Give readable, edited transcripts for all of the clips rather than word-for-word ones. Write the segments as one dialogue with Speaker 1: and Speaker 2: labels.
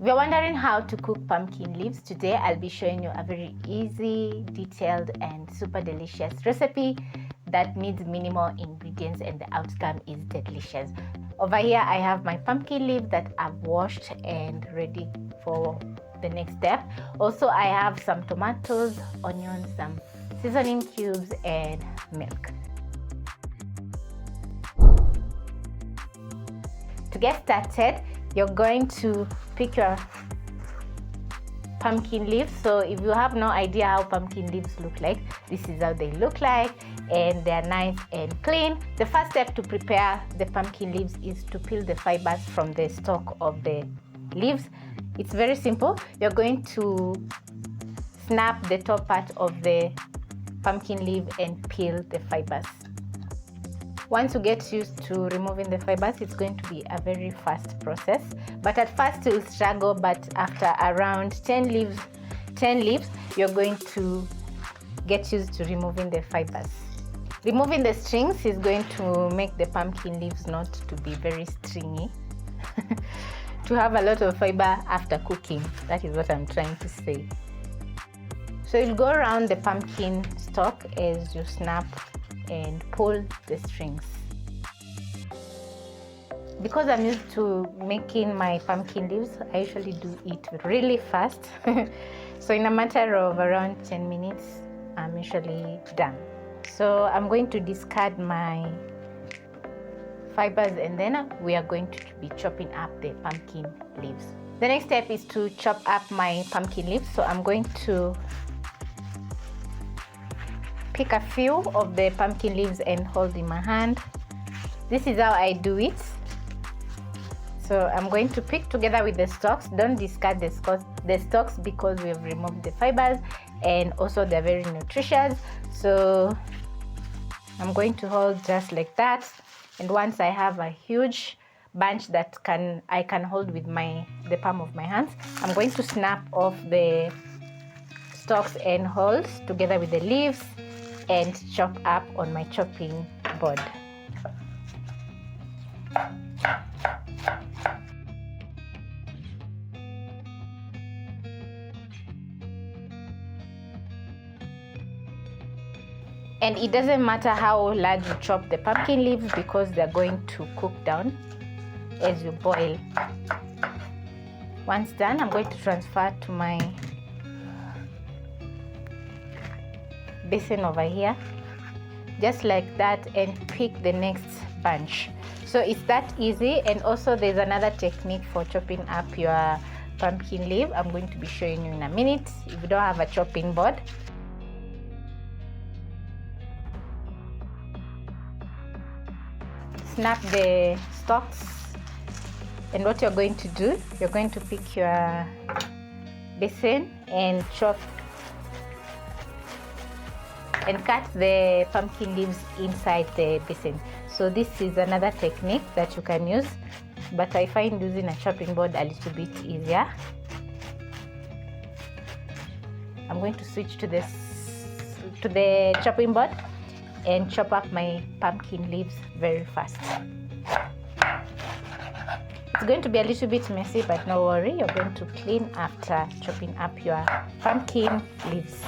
Speaker 1: If you're wondering how to cook pumpkin leaves, today I'll be showing you a very easy, detailed, and super delicious recipe that needs minimal ingredients and the outcome is delicious. Over here I have my pumpkin leaf that I've washed and ready for the next step. Also I have some tomatoes, onions, some seasoning cubes, and milk. To get started, you're going to pick your pumpkin leaves. So if you have no idea how pumpkin leaves look like, this is how they look like, and they're nice and clean. The first step to prepare the pumpkin leaves is to peel the fibers from the stalk of the leaves. It's very simple. You're going to snap the top part of the pumpkin leaf and peel the fibers. Once you get used to removing the fibers, it's going to be a very fast process. But at first you'll struggle, but after around 10 leaves, you're going to get used to removing the fibers. Removing the strings is going to make the pumpkin leaves not to be very stringy. To have a lot of fiber after cooking, that is what I'm trying to say. So you'll go around the pumpkin stalk as you snap and pull the strings. Because I'm used to making my pumpkin leaves, I usually do it really fast. So in a matter of around 10 minutes, I'm usually done. So I'm going to discard my fibers and then we are going to be chopping up the pumpkin leaves. The next step is to chop up my pumpkin leaves. So I'm going to pick a few of the pumpkin leaves and hold in my hand. This is how I do it. So I'm going to pick together with the stalks. Don't discard the stalks because we have removed the fibers and also they're very nutritious. So I'm going to hold just like that. And once I have a huge bunch that I can hold with the palm of my hands, I'm going to snap off the stalks and hold together with the leaves and chop up on my chopping board. And it doesn't matter how large you chop the pumpkin leaves because they're going to cook down as you boil. Once done, I'm going to transfer to my basin over here, just like that, and pick the next bunch. So it's that easy. And also there's another technique for chopping up your pumpkin leaf. I'm going to be showing you in a minute. If you don't have a chopping board, snap the stalks, and what you're going to do, you're going to pick your basin and chop and cut the pumpkin leaves inside the basin. So this is another technique that you can use, but I find using a chopping board a little bit easier. I'm going to switch to the chopping board and chop up my pumpkin leaves very fast. It's going to be a little bit messy, but no worry, you're going to clean after chopping up your pumpkin leaves.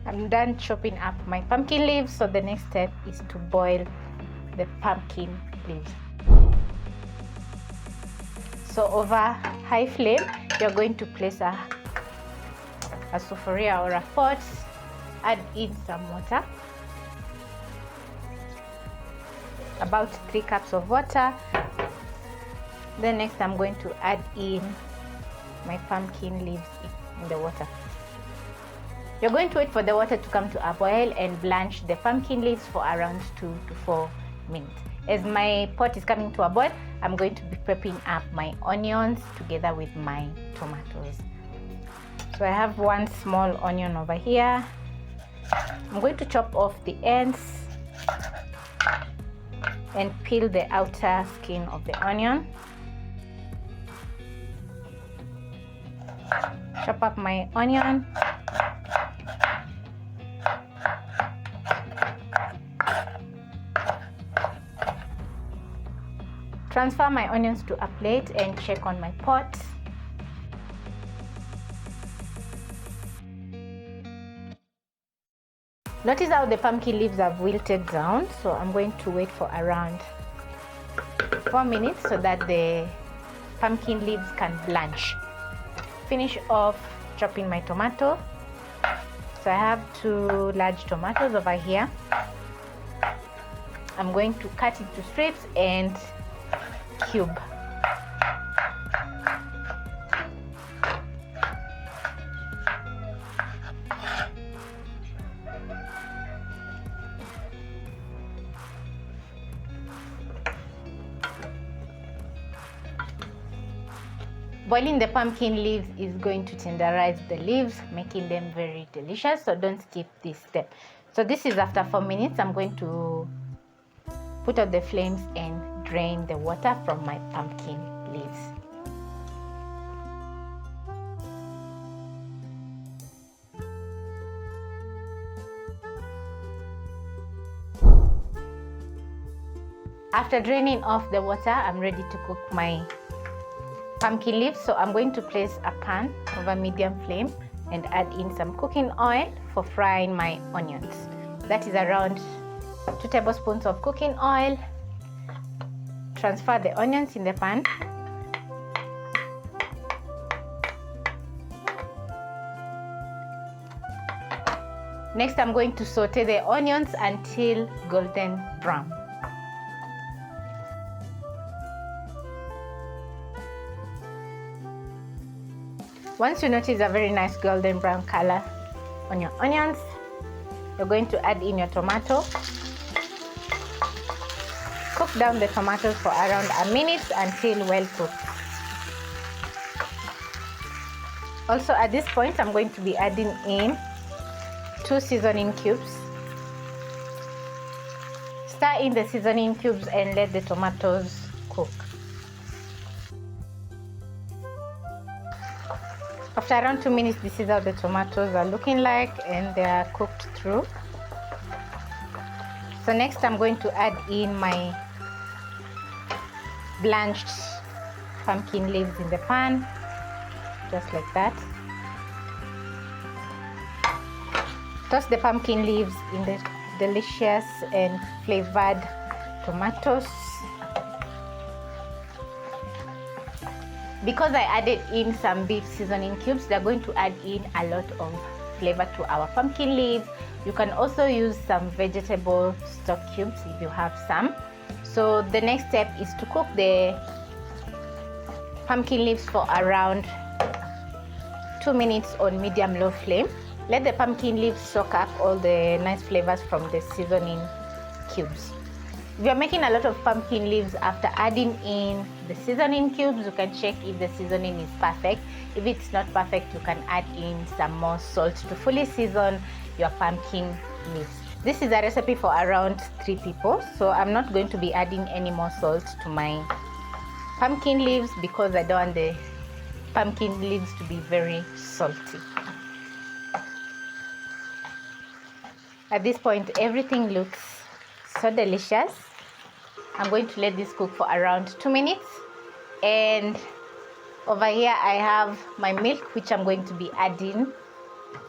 Speaker 1: I'm done chopping up my pumpkin leaves, so the next step is to boil the pumpkin leaves. So over high flame, you're going to place a sufuria or a pot, add in some water, about 3 cups of water. Then next I'm going to add in my pumpkin leaves in the water. You're going to wait for the water to come to a boil and blanch the pumpkin leaves for around 2 to 4 minutes. As my pot is coming to a boil, I'm going to be prepping up my onions together with my tomatoes. So I have one small onion over here. I'm going to chop off the ends and peel the outer skin of the onion. Chop up my onion. Transfer my onions to a plate and check on my pot. Notice how the pumpkin leaves have wilted down, so I'm going to wait for around 4 minutes so that the pumpkin leaves can blanch. Finish off chopping my tomato. So I have 2 large tomatoes over here. I'm going to cut it to strips and cube. Boiling the pumpkin leaves is going to tenderize the leaves, making them very delicious, so don't skip this step. So this is after 4 minutes. I'm going to put out the flames and drain the water from my pumpkin leaves. After draining off the water, I'm ready to cook my pumpkin leaves. So I'm going to place a pan over medium flame and add in some cooking oil for frying my onions. That is around 2 tablespoons of cooking oil. Transfer the onions in the pan. Next, I'm going to saute the onions until golden brown. Once you notice a very nice golden brown color on your onions, you're going to add in your tomato. Cook down the tomatoes for around a minute until well cooked. Also at this point, I'm going to be adding in 2 seasoning cubes. Stir in the seasoning cubes and let the tomatoes cook. After around 2 minutes, this is how the tomatoes are looking like, and they are cooked through. So next I'm going to add in my blanched pumpkin leaves in the pan, just like that. Toss the pumpkin leaves in the delicious and flavored tomatoes. Because I added in some beef seasoning cubes, they're going to add in a lot of flavor to our pumpkin leaves. You can also use some vegetable stock cubes if you have some. So the next step is to cook the pumpkin leaves for around 2 minutes on medium-low flame. Let the pumpkin leaves soak up all the nice flavors from the seasoning cubes. If you're making a lot of pumpkin leaves, after adding in the seasoning cubes, you can check if the seasoning is perfect. If it's not perfect, you can add in some more salt to fully season your pumpkin leaves. This is a recipe for around 3 people, so I'm not going to be adding any more salt to my pumpkin leaves because I don't want the pumpkin leaves to be very salty. At this point, everything looks so delicious. I'm going to let this cook for around 2 minutes, and over here I have my milk, which I'm going to be adding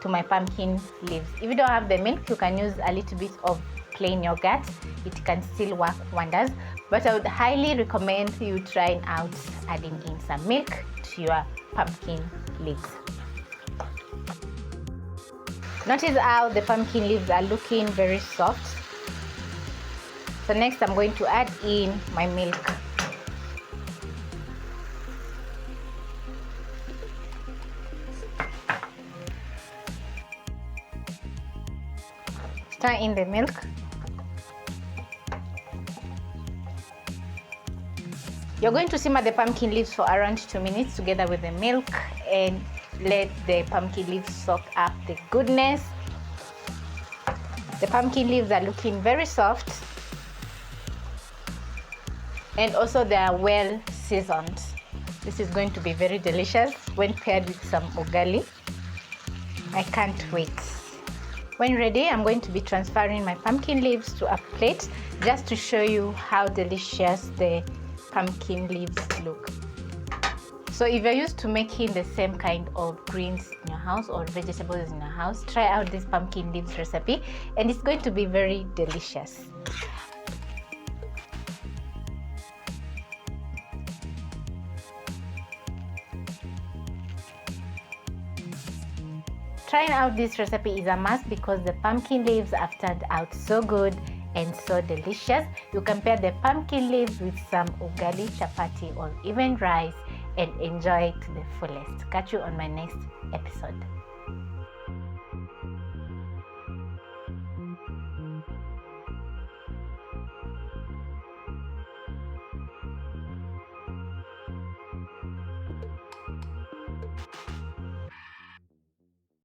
Speaker 1: to my pumpkin leaves. If you don't have the milk, you can use a little bit of plain yogurt. It can still work wonders, but I would highly recommend you trying out adding in some milk to your pumpkin leaves. Notice how the pumpkin leaves are looking very soft. So next I'm going to add in my milk. Stir in the milk. You're going to simmer the pumpkin leaves for around 2 minutes together with the milk and let the pumpkin leaves soak up the goodness. The pumpkin leaves are looking very soft, and also they are well seasoned. This is going to be very delicious when paired with some ugali. I can't wait. When ready, I'm going to be transferring my pumpkin leaves to a plate just to show you how delicious the pumpkin leaves look. So if you're used to making the same kind of greens in your house or vegetables in your house, try out this pumpkin leaves recipe and it's going to be very delicious. Trying out this recipe is a must because the pumpkin leaves have turned out so good and so delicious. You can pair the pumpkin leaves with some ugali, chapati, or even rice and enjoy it to the fullest. Catch you on my next episode.